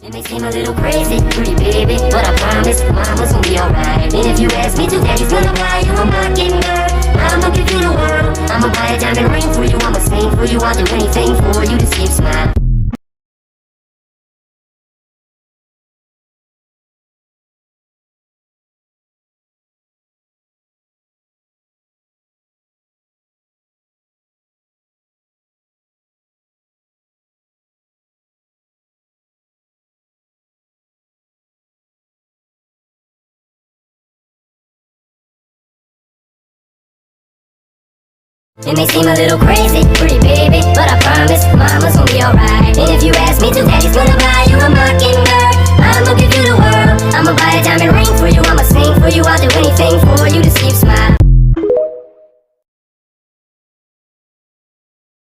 It may seem a little crazy, pretty baby, but I promise mama's gonna be alright. And if you ask me to, daddy's gonna buy you a mockingbird. I'ma give you the world, I'ma buy a diamond ring for you, I'ma sing for you, I'll do anything for you to see you smile. It may seem a little crazy, pretty baby, but I promise mama's gonna be alright. And if you ask me to, daddy's gonna buy you a mockingbird. I'ma give you the world, I'ma buy a diamond ring for you, I'ma sing for you, I'll do anything for you.